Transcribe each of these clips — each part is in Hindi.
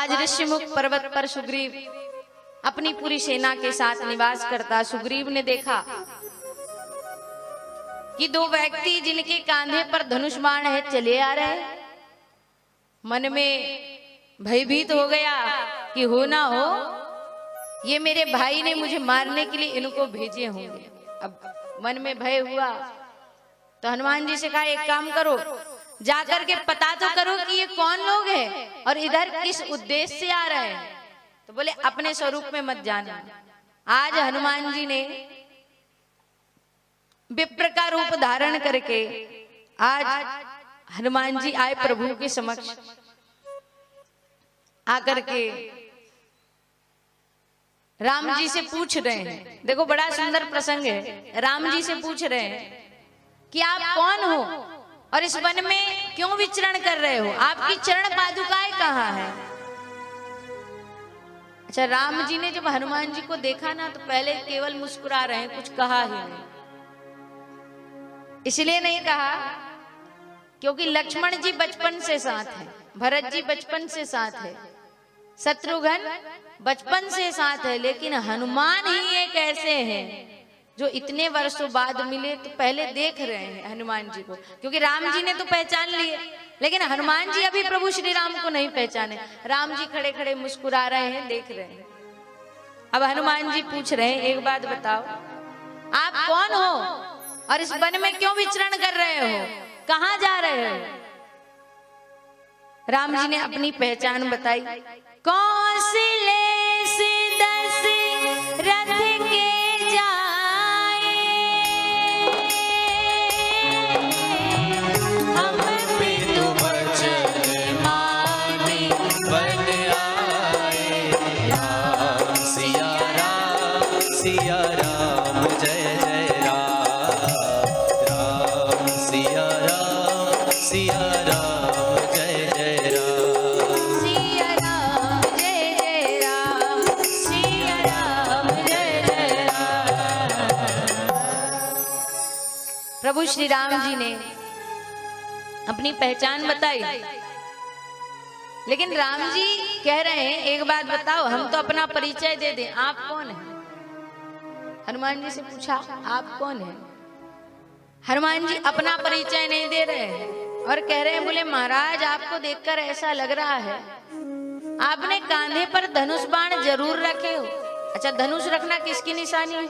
आज ऋषिमुख पर्वत पर सुग्रीव अपनी पूरी सेना के साथ निवास करता। सुग्रीव ने देखा कि दो व्यक्ति जिनके कांधे पर धनुष बाण है चले आ रहे। मन में भयभीत हो गया कि हो ना हो ये मेरे भाई ने मुझे मारने के लिए इनको भेजे होंगे। अब मन में भय हुआ तो हनुमान जी से कहा एक काम करो, जाकर के पता तो करो कि ये कौन लोग हैं और इधर किस उद्देश्य से आ रहे हैं। तो बोले अपने स्वरूप में मत जाना। आज हनुमान जी ने विप्र का रूप धारण करके आज हनुमान जी आए प्रभु के समक्ष। आकर के राम जी से पूछ रहे हैं, देखो बड़ा सुंदर प्रसंग है। राम जी से पूछ रहे हैं कि आप कौन हो और इस वन में क्यों विचरण कर रहे हो, आपकी चरण पादुकाएं कहाँ है। अच्छा, राम जी ने जब हनुमान जी को देखा ना तो पहले केवल मुस्कुरा रहे हैं, कुछ कहा ही नहीं। इसलिए नहीं कहा क्योंकि लक्ष्मण जी बचपन से साथ है, भरत जी बचपन से साथ है, शत्रुघ्न बचपन से साथ है, लेकिन हनुमान ही एक ऐसे हैं जो इतने वर्षों बाद मिले तो पहले देख रहे हैं हनुमान जी को। क्योंकि राम जी ने तो पहचान लिए, लेकिन हनुमान जी अभी प्रभु श्री राम को नहीं पहचाने। राम जी खड़े खड़े मुस्कुरा रहे हैं, देख रहे हैं। अब हनुमान जी पूछ रहे हैं, एक बात बताओ, आप कौन हो और इस वन में क्यों विचरण कर रहे हो, कहां जा रहे हो। राम जी ने अपनी पहचान बताई। कौशले से दशरथ के जाए, हम पितु वचन माने बन आए। राम सिया राम सिया राम जय जय राम। राम सिया राम सिया राम जय जय राम। सिया राम जय जय राम, सिया राम जय जय राम। प्रभु श्री राम जी ने अपनी पहचान बताई, लेकिन राम जी कह रहे हैं एक बात बताओ, हम तो अपना परिचय दे दें, आप कौन हैं। हनुमान जी से पूछा आप कौन हैं। हनुमान जी अपना परिचय नहीं दे रहे हैं और कह रहे हैं, बोले महाराज आपको देखकर ऐसा लग रहा है आपने कांधे पर धनुष बाण जरूर रखे हो। अच्छा, धनुष रखना किसकी निशानी है,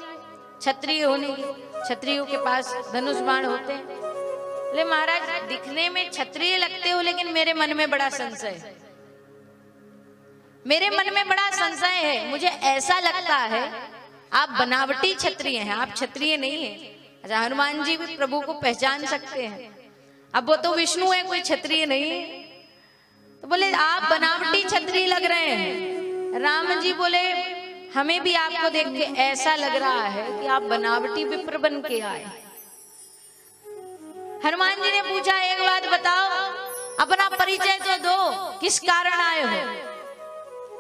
क्षत्रिय होने की। क्षत्रियों के पास धनुष बाण होते हैं। बोले महाराज दिखने में क्षत्रिय लगते हो, लेकिन मेरे मन में बड़ा संशय है, मेरे मन में बड़ा संशय है। मुझे ऐसा लगता है आप बनावटी क्षत्रिय हैं, आप क्षत्रिय नहीं है। अच्छा, हनुमान जी भी प्रभु को पहचान सकते हैं, अब वो तो विष्णु है, कोई क्षत्रिय नहीं है। तो बोले आप बनावटी क्षत्रिय लग रहे हैं। राम जी बोले हमें भी आपको देख के ऐसा लग रहा है कि आप बनावटी विप्र बन के आए। हनुमान जी ने पूछा एक बात बताओ, अपना परिचय तो दो, किस कारण आए हो,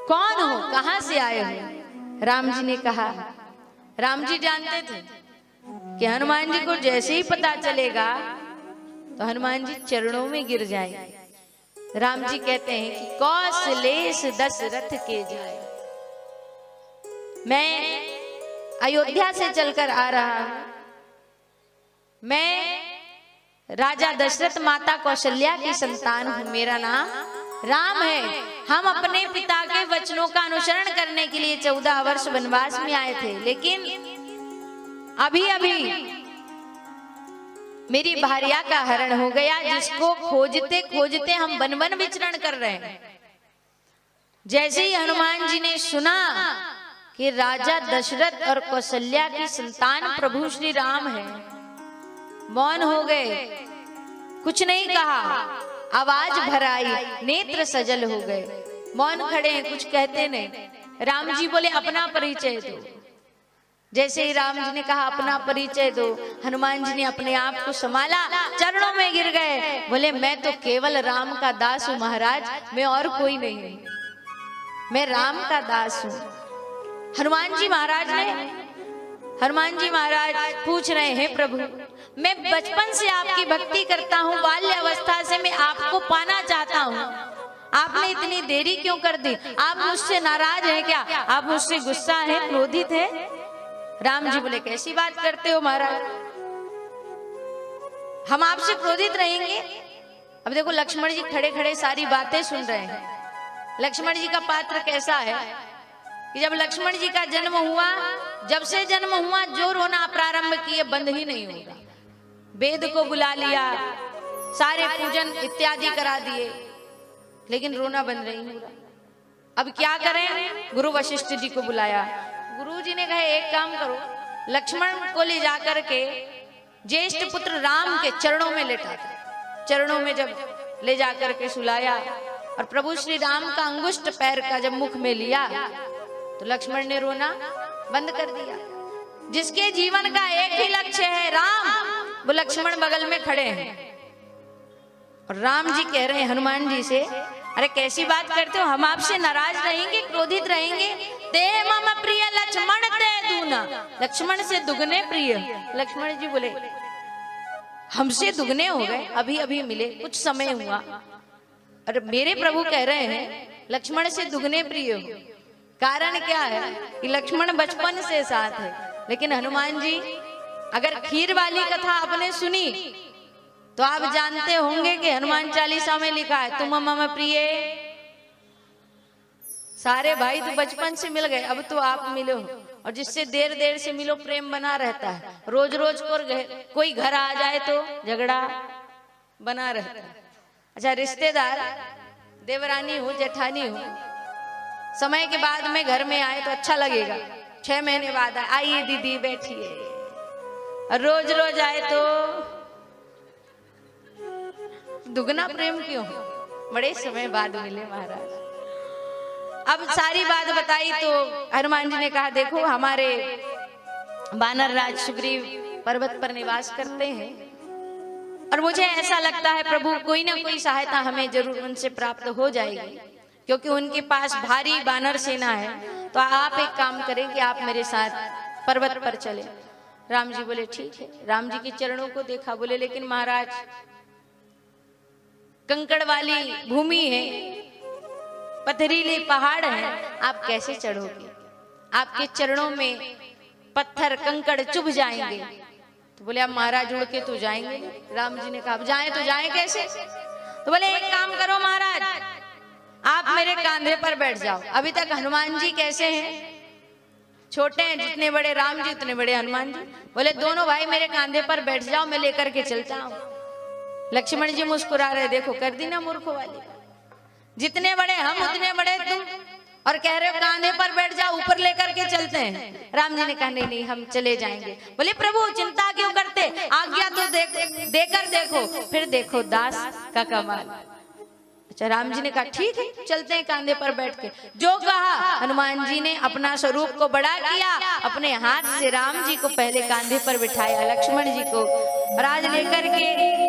कौन हो, कहां से आए हो। राम जी ने कहा, राम जी जानते थे कि हनुमान जी को जैसे ही पता चलेगा तो हनुमान जी चरणों में गिर जाए। राम जी कहते हैं कि कौशलेश दशरथ के जाए, मैं अयोध्या से चलकर आ रहा हूं, मैं राजा दशरथ माता कौशल्या की संतान हूं, मेरा नाम राम है। हम अपने पिता के वचनों का अनुसरण करने के लिए 14 वर्ष वनवास में आए थे, लेकिन अभी अभी मेरी भार्या का हरण हो गया, जिसको खोजते खोजते हम वन वन विचरण कर रहे हैं। जैसे ही हनुमान जी ने सुना कि राजा दशरथ और कौशल्या की संतान प्रभु श्री राम है, मौन हो गए, कुछ नहीं कहा, आवाज भर आई, नेत्र सजल हो गए, मौन खड़े हैं, कुछ कहते नहीं। राम जी बोले अपना परिचय दो। जैसे ही राम जी ने कहा अपना परिचय दो, हनुमान जी ने अपने आप को संभाला, चरणों में गिर गए, बोले मैं तो केवल राम का दास हूं महाराज, मैं और कोई नहीं हूं, मैं राम का दास हूं। हनुमान जी महाराज पूछ रहे हैं, प्रभु मैं बचपन से आपकी भक्ति करता हूँ, बाल्य अवस्था से मैं आपको पाना चाहता हूँ, आपने इतनी देरी क्यों कर दी? आप मुझसे नाराज हैं क्या? आप मुझसे गुस्सा हैं, क्रोधित हैं? राम जी बोले कैसी बात करते हो महाराज, हम आपसे क्रोधित रहेंगे? अब देखो लक्ष्मण जी खड़े खड़े सारी बातें सुन रहे हैं। लक्ष्मण जी का पात्र कैसा है कि जब लक्ष्मण जी का जन्म हुआ, जब से जन्म हुआ जो रोना प्रारंभ किए बंद ही नहीं होगा। वेद को बुला लिया, सारे पूजन इत्यादि करा दिए, लेकिन रोना बंद नहीं हो रहा। अब क्या करें? गुरु वशिष्ठ जी को बुलाया। गुरु जी ने कहा एक काम करो, लक्ष्मण को ले जाकर के ज्येष्ठ पुत्र राम के चरणों में लेटा था। चरणों में जब ले जाकर के सुलाया और प्रभु श्री राम का अंगुष्ठ पैर का जब मुख में लिया तो लक्ष्मण ने रोना बंद कर दिया। जिसके जीवन का एक ही लक्ष्य है राम, वो लक्ष्मण बगल में खड़े हैं और राम जी कह रहे हैं हनुमान जी से, अरे कैसी बात करते हो, हम आपसे नाराज रहेंगे, क्रोधित रहेंगे? ते मम प्रिय लक्ष्मण ते दूना, लक्ष्मण से दुगने प्रिय। लक्ष्मण जी बोले हमसे दुगने हो गए, अभी अभी मिले, कुछ समय हुआ, और मेरे प्रभु कह रहे हैं लक्ष्मण से दुगने प्रिय हो। कारण क्या है कि लक्ष्मण बचपन से साथ है, लेकिन हनुमान जी अगर खीर वाली कथा आपने सुनी तो आप जानते होंगे कि हनुमान चालीसा में लिखा है तुम मम प्रिय। सारे भाई तो बचपन से मिल गए, अब तो आप मिलो, और जिससे देर देर से मिलो प्रेम बना रहता है। रोज रोज कोई घर आ जाए तो झगड़ा बना रहता है। अच्छा रिश्तेदार देवरानी हो जेठानी हो, समय के बाद में घर में आए तो अच्छा लगेगा, 6 महीने बाद आइए दीदी बैठिए, और रोज रोज आए तो दुगना प्रेम क्यों? बड़े समय बाद मिले महाराज। अब सारी बात बताई तो हनुमान जी ने कहा देखो हमारे वानर राज सुग्रीव पर्वत पर निवास करते हैं और मुझे ऐसा लगता है प्रभु कोई ना कोई सहायता हमें जरूर उनसे प्राप्त हो जाएगी, क्योंकि उनके पास भारी वानर सेना है। तो आप एक काम करें कि आप मेरे साथ पर्वत पर चले। राम जी बोले ठीक है। राम जी के चरणों को देखा, बोले लेकिन महाराज कंकड़ वाली भूमि है, पथरीले पहाड़ है, आप कैसे चढ़ोगे? आपके चरणों में पत्थर कंकड़ चुभ जाएंगे। तो बोले अब महाराज उड़ के तो जाएंगे। राम जी ने कहा अब जाएं तो जाएं कैसे? तो बोले एक काम करो महाराज, आप मेरे कांधे पर बैठ जाओ। अभी तक हनुमान जी कैसे हैं? छोटे हैं, जितने बड़े राम जी उतने बड़े हनुमान जी। बोले दोनों भाई मेरे कांधे पर बैठ जाओ, मैं लेकर के चलता हूँ। लक्ष्मण जी मुस्कुरा रहे, देखो कर दी ना मूर्ख वाली, जितने बड़े हम उतने बड़े तुम, और कह रहे हो कांधे पर बैठ जाओ, ऊपर लेकर के चलते हैं। राम जी ने कहा नहीं नहीं हम चले जाएंगे। बोले प्रभु चिंता क्यों करते, आज्ञा तो देकर देखो, फिर देखो दास का कमाल। अच्छा राम जी ने कहा ठीक है चलते हैं कांधे पर बैठ के। जो कहा हनुमान जी ने अपना स्वरूप को बड़ा किया, अपने हाथ से राम जी को पहले कांधे पर बिठाया, लक्ष्मण जी को, और आज लेकर के